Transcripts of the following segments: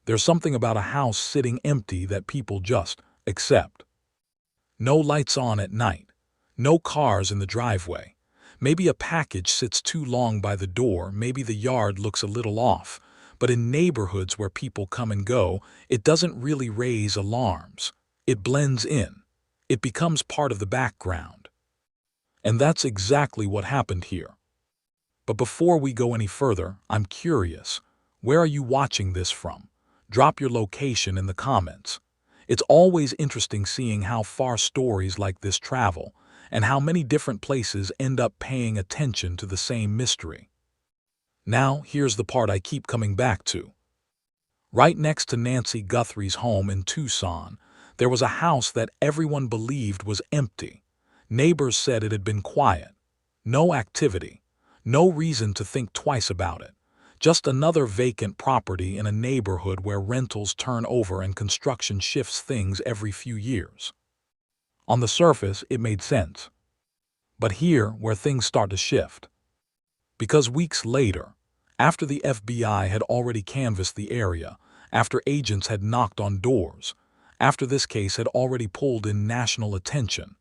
There's something about a house sitting empty that people just accept. No lights on at night. No cars in the driveway. Maybe a package sits too long by the door, maybe the yard looks a little off. But in neighborhoods where people come and go, it doesn't really raise alarms. It blends in. It becomes part of the background. And that's exactly what happened here. But before we go any further, I'm curious. Where are you watching this from? Drop your location in the comments. It's always interesting seeing how far stories like this travel, and how many different places end up paying attention to the same mystery. Now, here's the part I keep coming back to. Right next to Nancy Guthrie's home in Tucson, there was a house that everyone believed was empty. Neighbors said it had been quiet. No activity. No reason to think twice about it. Just another vacant property in a neighborhood where rentals turn over and construction shifts things every few years. On the surface, it made sense. But here, where things start to shift. Because weeks later, after the FBI had already canvassed the area, after agents had knocked on doors, after this case had already pulled in national attention,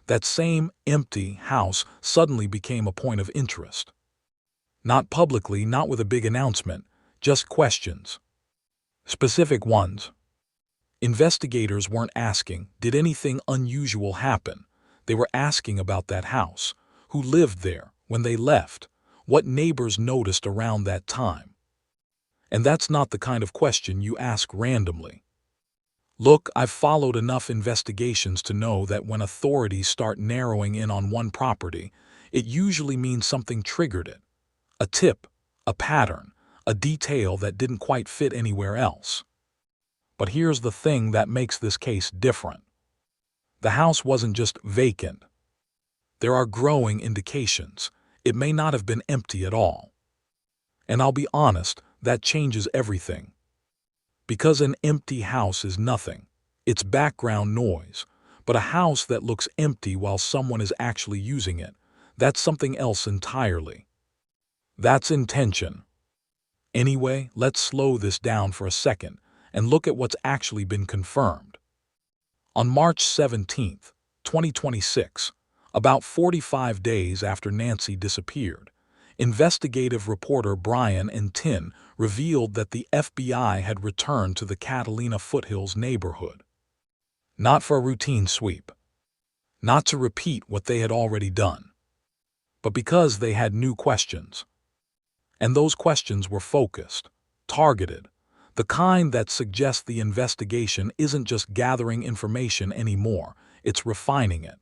that same empty house suddenly became a point of interest. Not publicly, not with a big announcement, just questions. Specific ones. Investigators weren't asking, did anything unusual happen? They were asking about that house, who lived there, when they left, what neighbors noticed around that time. And that's not the kind of question you ask randomly. Look, I've followed enough investigations to know that when authorities start narrowing in on one property, it usually means something triggered it. A tip, a pattern, a detail that didn't quite fit anywhere else. But here's the thing that makes this case different. The house wasn't just vacant. There are growing indications. It may not have been empty at all. And I'll be honest, that changes everything. Because an empty house is nothing. It's background noise. But a house that looks empty while someone is actually using it, that's something else entirely. That's intention. Anyway, let's slow this down for a second and look at what's actually been confirmed. On March 17, 2026, about 45 days after Nancy disappeared, investigative reporter Brian and Tin revealed that the FBI had returned to the Catalina Foothills neighborhood. Not for a routine sweep. Not to repeat what they had already done. But because they had new questions. And those questions were focused, targeted, the kind that suggests the investigation isn't just gathering information anymore, it's refining it.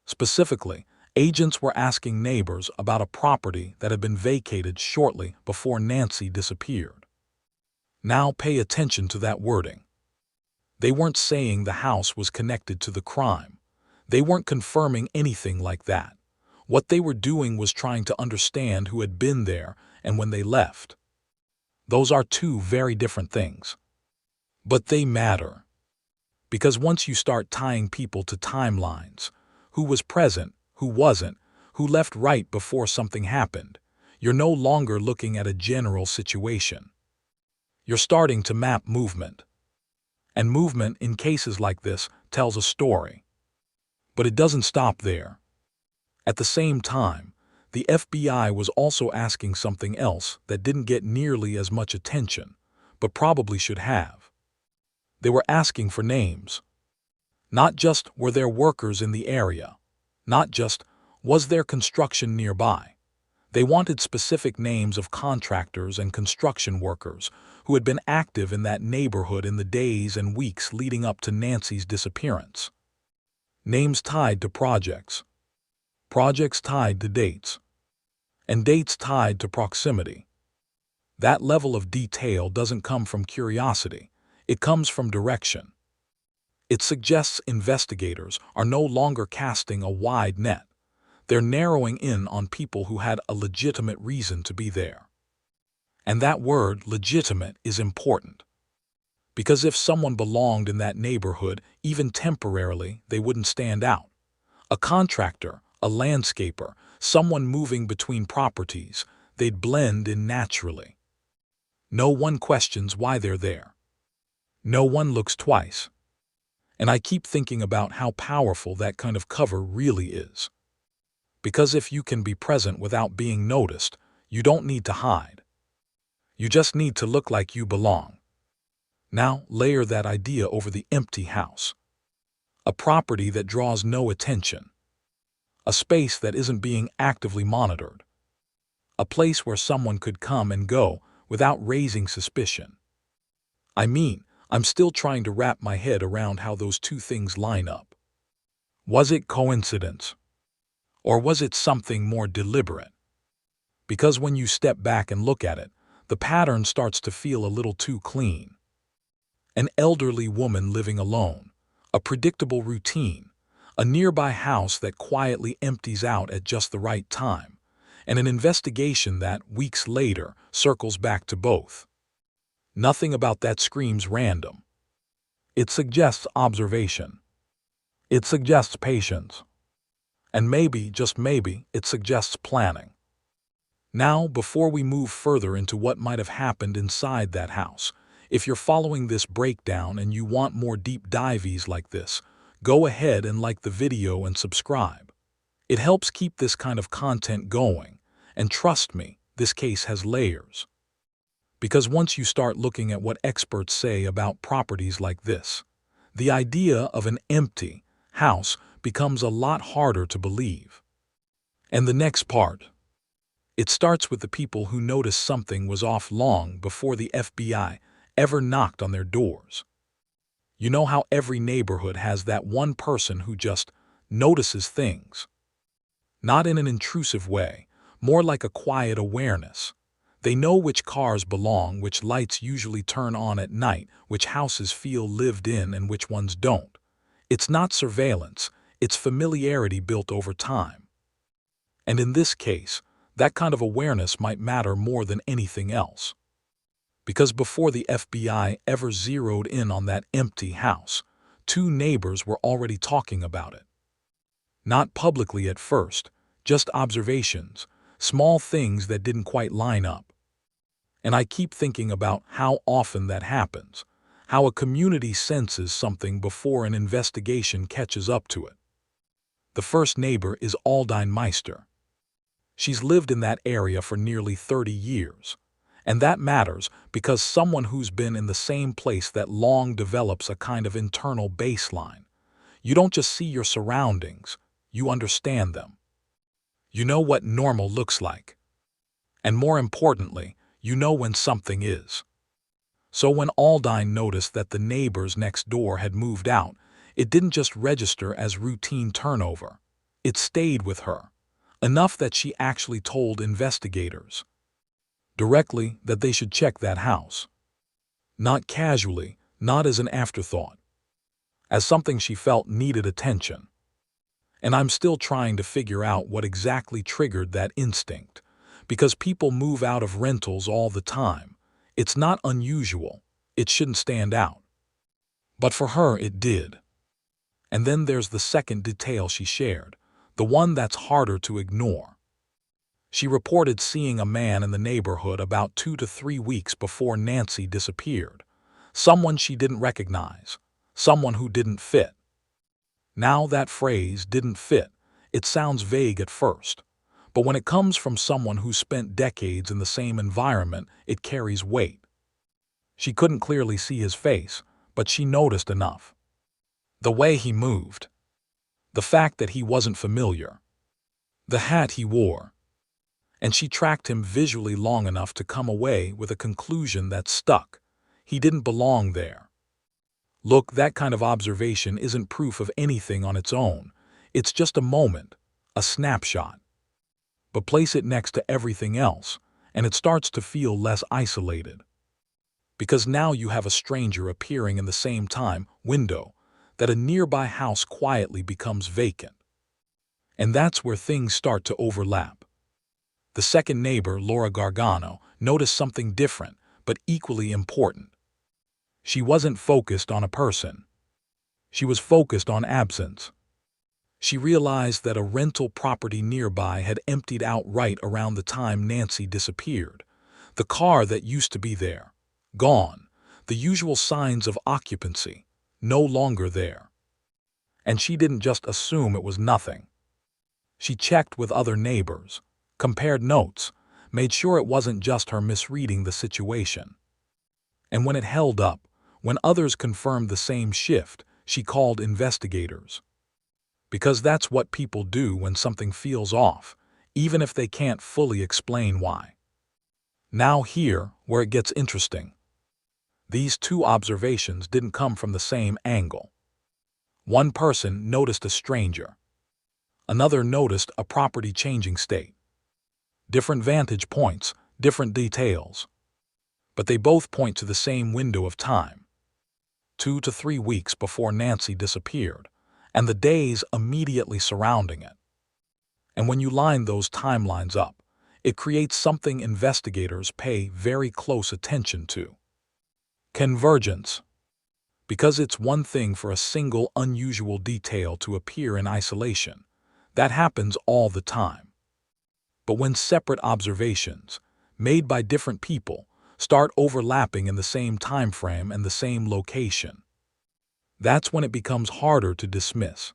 Specifically, agents were asking neighbors about a property that had been vacated shortly before Nancy disappeared. Now pay attention to that wording. They weren't saying the house was connected to the crime. They weren't confirming anything like that. What they were doing was trying to understand who had been there and when they left. Those are two very different things. But they matter. Because once you start tying people to timelines, who was present, who wasn't, who left right before something happened, you're no longer looking at a general situation. You're starting to map movement. And movement, in cases like this, tells a story. But it doesn't stop there. At the same time, the FBI was also asking something else that didn't get nearly as much attention, but probably should have. They were asking for names. Not just were there workers in the area, not just was there construction nearby. They wanted specific names of contractors and construction workers who had been active in that neighborhood in the days and weeks leading up to Nancy's disappearance. Names tied to projects. Projects tied to dates. And dates tied to proximity. That level of detail doesn't come from curiosity. It comes from direction. It suggests investigators are no longer casting a wide net. They're narrowing in on people who had a legitimate reason to be there. And that word, legitimate, is important. Because if someone belonged in that neighborhood, even temporarily, they wouldn't stand out. A contractor, a landscaper, someone moving between properties, they'd blend in naturally. No one questions why they're there. No one looks twice. And I keep thinking about how powerful that kind of cover really is. Because if you can be present without being noticed, you don't need to hide. You just need to look like you belong. Now layer that idea over the empty house. A property that draws no attention. A space that isn't being actively monitored. A place where someone could come and go without raising suspicion. I mean, I'm still trying to wrap my head around how those two things line up. Was it coincidence? Or was it something more deliberate? Because when you step back and look at it, the pattern starts to feel a little too clean. An elderly woman living alone, a predictable routine, a nearby house that quietly empties out at just the right time, and an investigation that, weeks later, circles back to both. Nothing about that screams random. It suggests observation. It suggests patience. And maybe, just maybe, it suggests planning. Now, before we move further into what might have happened inside that house, if you're following this breakdown and you want more deep dives like this, go ahead and like the video and subscribe. It helps keep this kind of content going, and trust me, this case has layers. Because once you start looking at what experts say about properties like this, the idea of an empty house becomes a lot harder to believe. And the next part, it starts with the people who noticed something was off long before the FBI ever knocked on their doors. You know how every neighborhood has that one person who just notices things? Not in an intrusive way, more like a quiet awareness. They know which cars belong, which lights usually turn on at night, which houses feel lived in and which ones don't. It's not surveillance, it's familiarity built over time. And in this case, that kind of awareness might matter more than anything else. Because before the FBI ever zeroed in on that empty house, two neighbors were already talking about it. Not publicly at first, just observations, small things that didn't quite line up. And I keep thinking about how often that happens, how a community senses something before an investigation catches up to it. The first neighbor is Aldine Meister. She's lived in that area for nearly 30 years. And that matters because someone who's been in the same place that long develops a kind of internal baseline. You don't just see your surroundings, you understand them. You know what normal looks like. And more importantly, you know when something is. So when Aldine noticed that the neighbors next door had moved out, it didn't just register as routine turnover. It stayed with her. Enough that she actually told investigators directly that they should check that house. Not casually, not as an afterthought. As something she felt needed attention. And I'm still trying to figure out what exactly triggered that instinct. Because people move out of rentals all the time. It's not unusual. It shouldn't stand out. But for her it did. And then there's the second detail she shared, the one that's harder to ignore. She reported seeing a man in the neighborhood about 2 to 3 weeks before Nancy disappeared. Someone she didn't recognize. Someone who didn't fit. Now that phrase, didn't fit, it sounds vague at first. But when it comes from someone who spent decades in the same environment, it carries weight. She couldn't clearly see his face, but she noticed enough. The way he moved. The fact that he wasn't familiar. The hat he wore. And she tracked him visually long enough to come away with a conclusion that stuck. He didn't belong there. Look, that kind of observation isn't proof of anything on its own. It's just a moment, a snapshot. But place it next to everything else, and it starts to feel less isolated. Because now you have a stranger appearing in the same time window that a nearby house quietly becomes vacant. And that's where things start to overlap. The second neighbor, Laura Gargano, noticed something different, but equally important. She wasn't focused on a person. She was focused on absence. She realized that a rental property nearby had emptied out right around the time Nancy disappeared. The car that used to be there, gone. The usual signs of occupancy, no longer there. And she didn't just assume it was nothing. She checked with other neighbors, compared notes, made sure it wasn't just her misreading the situation. And when it held up, when others confirmed the same shift, she called investigators. Because that's what people do when something feels off, even if they can't fully explain why. Now here, where it gets interesting. These two observations didn't come from the same angle. One person noticed a stranger. Another noticed a property changing state. Different vantage points, different details. But they both point to the same window of time. 2 to 3 weeks before Nancy disappeared, and the days immediately surrounding it. And when you line those timelines up, it creates something investigators pay very close attention to. Convergence. Because it's one thing for a single unusual detail to appear in isolation. That happens all the time. But when separate observations, made by different people, start overlapping in the same time frame and the same location, that's when it becomes harder to dismiss.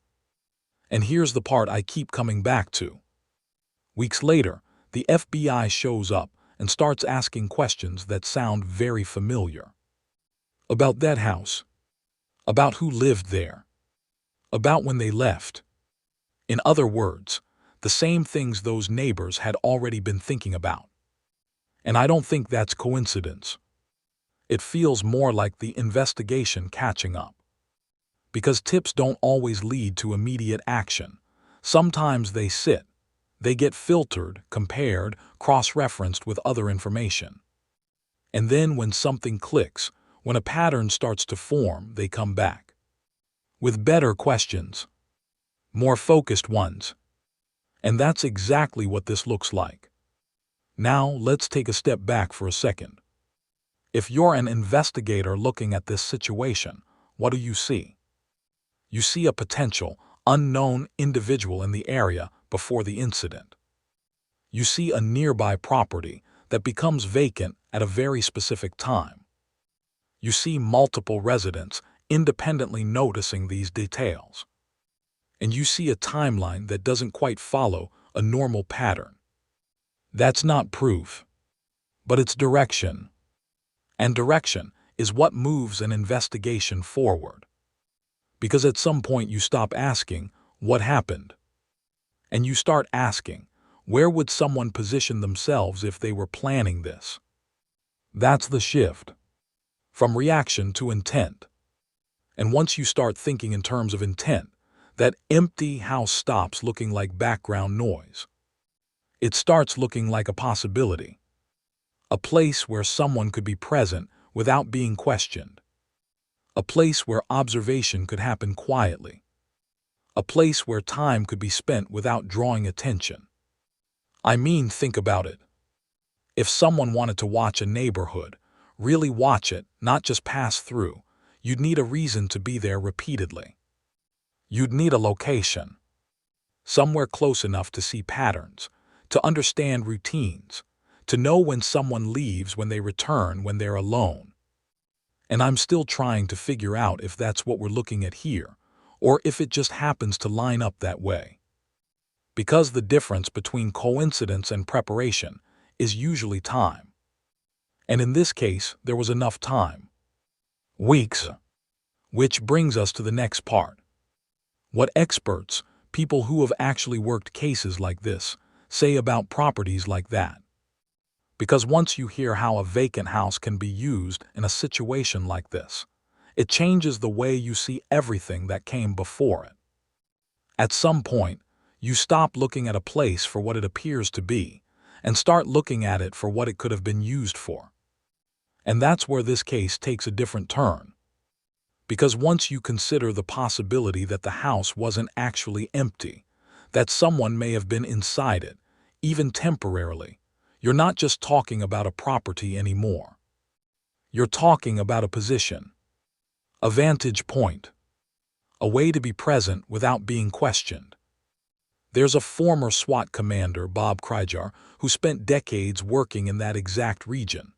And here's the part I keep coming back to. Weeks later, the FBI shows up and starts asking questions that sound very familiar. About that house. About who lived there. About when they left. In other words, the same things those neighbors had already been thinking about. And I don't think that's coincidence. It feels more like the investigation catching up. Because tips don't always lead to immediate action. Sometimes they sit. They get filtered, compared, cross-referenced with other information. And then when something clicks, when a pattern starts to form, they come back. With better questions. More focused ones. And that's exactly what this looks like. Now, let's take a step back for a second. If you're an investigator looking at this situation, what do you see? You see a potential, unknown individual in the area before the incident. You see a nearby property that becomes vacant at a very specific time. You see multiple residents independently noticing these details. And you see a timeline that doesn't quite follow a normal pattern. That's not proof, but it's direction. And direction is what moves an investigation forward. Because at some point you stop asking, what happened? And you start asking, where would someone position themselves if they were planning this? That's the shift. From reaction to intent. And once you start thinking in terms of intent, that empty house stops looking like background noise. It starts looking like a possibility. A place where someone could be present without being questioned. A place where observation could happen quietly. A place where time could be spent without drawing attention. I mean, think about it. If someone wanted to watch a neighborhood, really watch it, not just pass through, you'd need a reason to be there repeatedly. You'd need a location. Somewhere close enough to see patterns, to understand routines, to know when someone leaves, when they return, when they're alone. And I'm still trying to figure out if that's what we're looking at here, or if it just happens to line up that way. Because the difference between coincidence and preparation is usually time. And in this case, there was enough time. Weeks. Which brings us to the next part. What experts, people who have actually worked cases like this, say about properties like that. Because once you hear how a vacant house can be used in a situation like this, it changes the way you see everything that came before it. At some point, you stop looking at a place for what it appears to be and start looking at it for what it could have been used for. And that's where this case takes a different turn. Because once you consider the possibility that the house wasn't actually empty, that someone may have been inside it, even temporarily, you're not just talking about a property anymore. You're talking about a position, a vantage point, a way to be present without being questioned. There's a former SWAT commander, Bob Kryjar, who spent decades working in that exact region,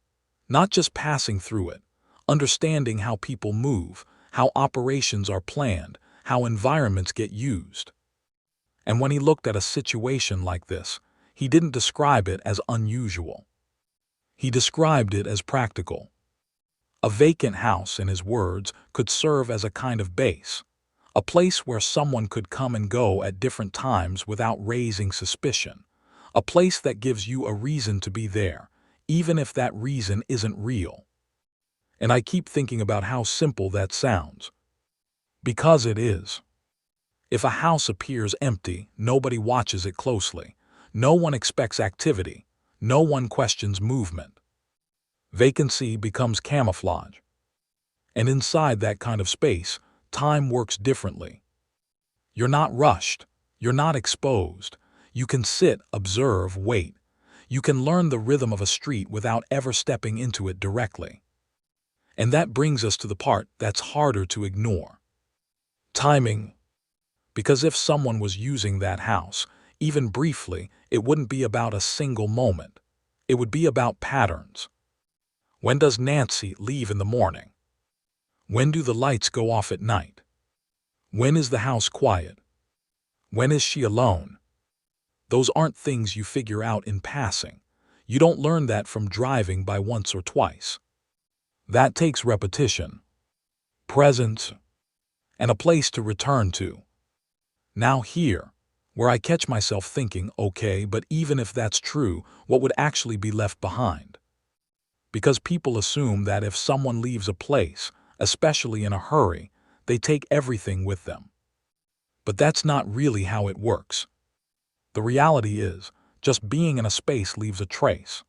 not just passing through it, understanding how people move, how operations are planned, how environments get used. And when he looked at a situation like this, he didn't describe it as unusual. He described it as practical. A vacant house, in his words, could serve as a kind of base, a place where someone could come and go at different times without raising suspicion, a place that gives you a reason to be there, even if that reason isn't real. And I keep thinking about how simple that sounds. Because it is. If a house appears empty, nobody watches it closely. No one expects activity. No one questions movement. Vacancy becomes camouflage. And inside that kind of space, time works differently. You're not rushed. You're not exposed. You can sit, observe, wait. You can learn the rhythm of a street without ever stepping into it directly. And that brings us to the part that's harder to ignore. Timing. Because if someone was using that house, even briefly, it wouldn't be about a single moment. It would be about patterns. When does Nancy leave in the morning? When do the lights go off at night? When is the house quiet? When is she alone? Those aren't things you figure out in passing. You don't learn that from driving by once or twice. That takes repetition, presence, and a place to return to. Now here, where I catch myself thinking, okay, but even if that's true, what would actually be left behind? Because people assume that if someone leaves a place, especially in a hurry, they take everything with them. But that's not really how it works. The reality is, just being in a space leaves a trace.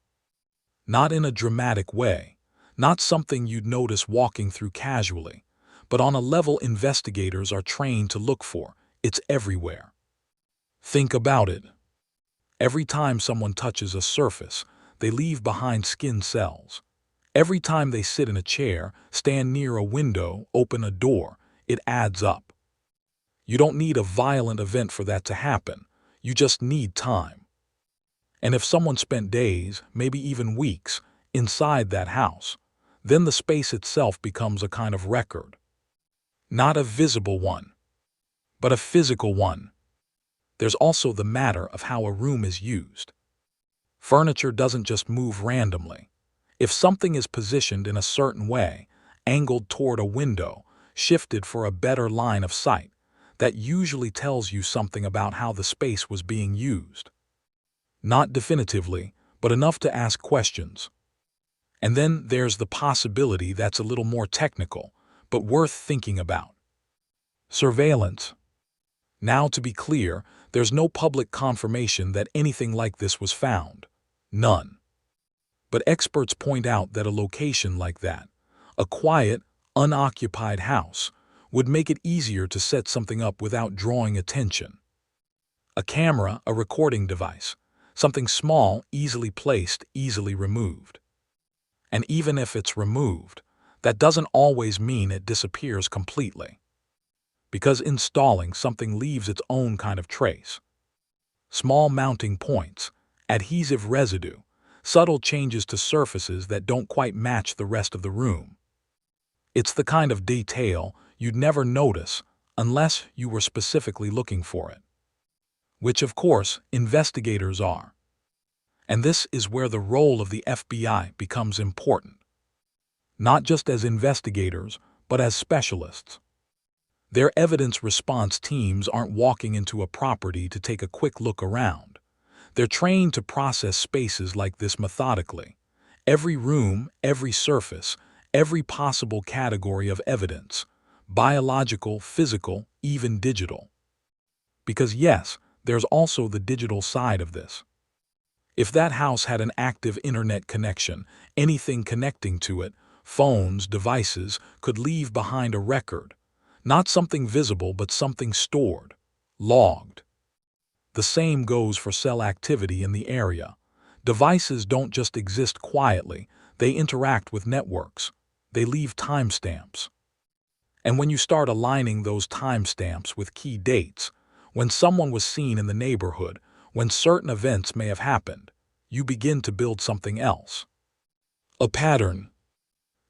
Not in a dramatic way, not something you'd notice walking through casually, but on a level investigators are trained to look for. It's everywhere. Think about it. Every time someone touches a surface, they leave behind skin cells. Every time they sit in a chair, stand near a window, open a door, it adds up. You don't need a violent event for that to happen. You just need time. And if someone spent days, maybe even weeks, inside that house, then the space itself becomes a kind of record. Not a visible one, but a physical one. There's also the matter of how a room is used. Furniture doesn't just move randomly. If something is positioned in a certain way, angled toward a window, shifted for a better line of sight, that usually tells you something about how the space was being used. Not definitively, but enough to ask questions. And then there's the possibility that's a little more technical, but worth thinking about. Surveillance. Now, to be clear, there's no public confirmation that anything like this was found. None. But experts point out that a location like that, a quiet, unoccupied house, would make it easier to set something up without drawing attention. A camera, a recording device, something small, easily placed, easily removed. And even if it's removed, that doesn't always mean it disappears completely. Because installing something leaves its own kind of trace. Small mounting points, adhesive residue, subtle changes to surfaces that don't quite match the rest of the room. It's the kind of detail you'd never notice unless you were specifically looking for it. Which, of course, investigators are. And this is where the role of the FBI becomes important. Not just as investigators, but as specialists. Their evidence response teams aren't walking into a property to take a quick look around. They're trained to process spaces like this methodically. Every room, every surface, every possible category of evidence. Biological, physical, even digital. Because yes, there's also the digital side of this. If that house had an active internet connection, anything connecting to it, phones, devices, could leave behind a record. Not something visible, but something stored, logged. The same goes for cell activity in the area. Devices don't just exist quietly, they interact with networks. They leave timestamps. And when you start aligning those timestamps with key dates, When someone was seen in the neighborhood, when certain events may have happened, you begin to build something else. A pattern.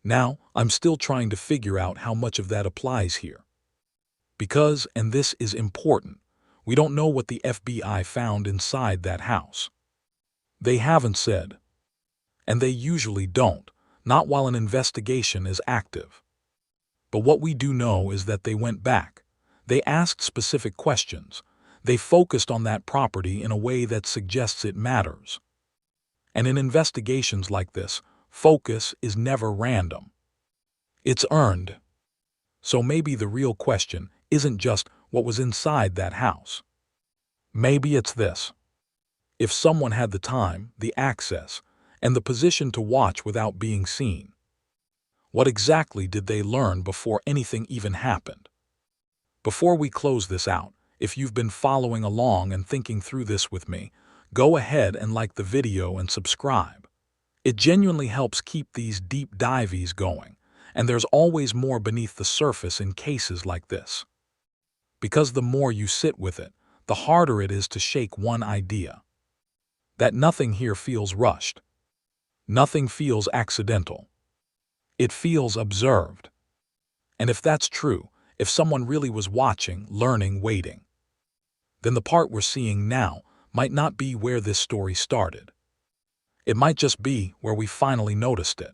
Now, I'm still trying to figure out how much of that applies here. Because, and this is important, we don't know what the FBI found inside that house. They haven't said. And they usually don't, not while an investigation is active. But what we do know is that they went back. They asked specific questions. They focused on that property in a way that suggests it matters. And in investigations like this, focus is never random. It's earned. So maybe the real question isn't just what was inside that house. Maybe it's this. If someone had the time, the access, and the position to watch without being seen, what exactly did they learn before anything even happened? Before we close this out, if you've been following along and thinking through this with me, go ahead and like the video and subscribe. It genuinely helps keep these deep dives going, and there's always more beneath the surface in cases like this. Because the more you sit with it, the harder it is to shake one idea. That nothing here feels rushed. Nothing feels accidental. It feels observed. And if that's true, if someone really was watching, learning, waiting, then the part we're seeing now might not be where this story started. It might just be where we finally noticed it.